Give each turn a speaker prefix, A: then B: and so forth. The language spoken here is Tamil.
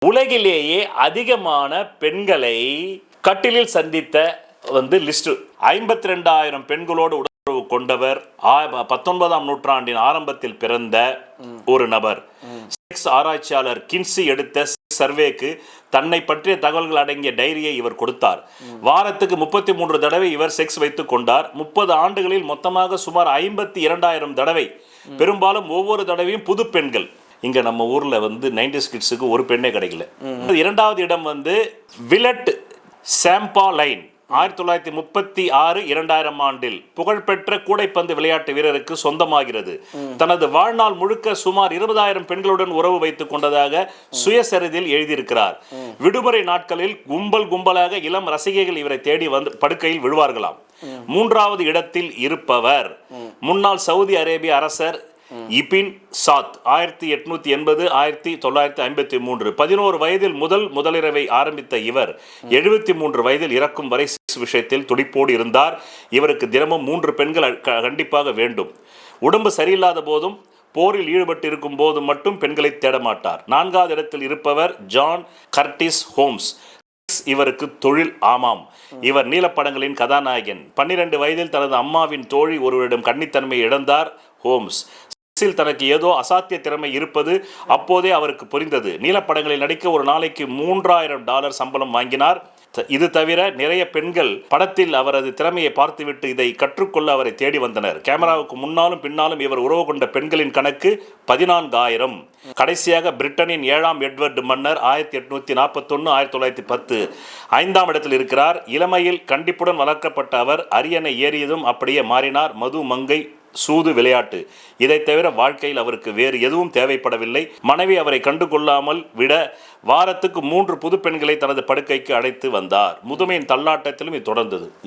A: உலகிலேயே அதிகமான பெண்களை கட்டிலில் சந்தித்த லிஸ்ட் 52,000 பெண்களோடு உடலுறவு கொண்டவர் 19ஆம் நூற்றாண்டின் ஆரம்பத்தில் பிறந்த ஒரு நபர். செக்ஸ் ஆராய்ச்சியாளர் கின்சி எடுத்த சர்வேக்கு தன்னை பற்றிய தகவல்கள் அடங்கிய டைரியை இவர் கொடுத்தார். வாரத்துக்கு 33 தடவை இவர் செக்ஸ் வைத்துக் கொண்டார். 30 ஆண்டுகளில் மொத்தமாக சுமார் 52,000 தடவை. பெரும்பாலும் ஒவ்வொரு தடவையும் புது பெண்கள். இங்க நம்ம ஊர்ல 90s கிட்ஸுக்கு ஒரு பெண்ணே கிடைக்கல. இரண்டாவது இடம் விலட் சாம்பாலைன் 1936 2000 ஆண்டில் புகழ்பெற்ற கூடைப்பந்து விளையாட்டு வீரருக்கு சொந்தமாகிறது. தனது வாழ்நாள் முழுக்க சுமார் 20,000 பெண்களுடன் உறவு வைத்துக் கொண்டதாக சுயசரிதில் எழுதியிருக்கிறார். விடுமுறை நாட்களில் கும்பலாக இளம் ரசிகைகள் இவரை தேடி படுக்கையில் விழுவார்களாம். மூன்றாவது இடத்தில் இருப்பவர் முன்னாள் சவுதி அரேபிய அரசர் இபின் சாத் 1880 1953. 11 வயதில் முதலிரவை ஆரம்பித்த இவர் 73 வயதில் இறக்கும் வரை விஷயத்தில் துடிப்போடு இருந்தார். இவருக்கு தினமும் 3 பெண்கள் கண்டிப்பாக வேண்டும். உடம்பு சரியில்லாத போதும் போரில் ஈடுபட்டு இருக்கும் போது மட்டும் பெண்களை தேட மாட்டார். 4வது இடத்தில் இருப்பவர் ஜான் கர்டிஸ் ஹோம்ஸ். இவருக்கு தொழில் ஆமாம். இவர் நீலப்படங்களின் கதாநாயகன். 12 வயதில் தனது அம்மாவின் தோழி ஒருவரிடம் கன்னித்தன்மையை இழந்தார் ஹோம்ஸ். தனக்கு ஏதோ அசாத்திய திறமை இருப்பது அப்போதே அவருக்கு புரிந்தது. நீலப்படங்களில் நடிக்க ஒரு நாளைக்கு $3,000 சம்பளம் வாங்கினார். இது தவிர நிறைய பெண்கள் படத்தில் அவரது திறமையை பார்த்துவிட்டு இதை கற்றுக்கொள்ள அவரை தேடி வந்தனர். கேமராவுக்கு முன்னாலும் பின்னாலும் இவர் உறவு கொண்ட பெண்களின் கணக்கு 14,000. கடைசியாக பிரிட்டனின் 7ஆம் எட்வர்டு மன்னர் 1841 1910 5ஆம் இடத்தில் இருக்கிறார். இளமையில் கண்டிப்புடன் வளர்க்கப்பட்ட அவர் அரியணை ஏறியதும் அப்படியே மாறினார். மது, மங்கை, சூது, விளையாட்டு. இதை தவிர வாழ்க்கையில் அவருக்கு வேறு எதுவும் தேவைப்படவில்லை. மனைவி அவரை கண்டுகொள்ளாமல் விட வாரத்துக்கு 3 புது பெண்களை தனது படுக்கைக்கு அழைத்து வந்தார். முதுமையின் தள்ளாட்டத்திலும் இது தொடர்ந்தது.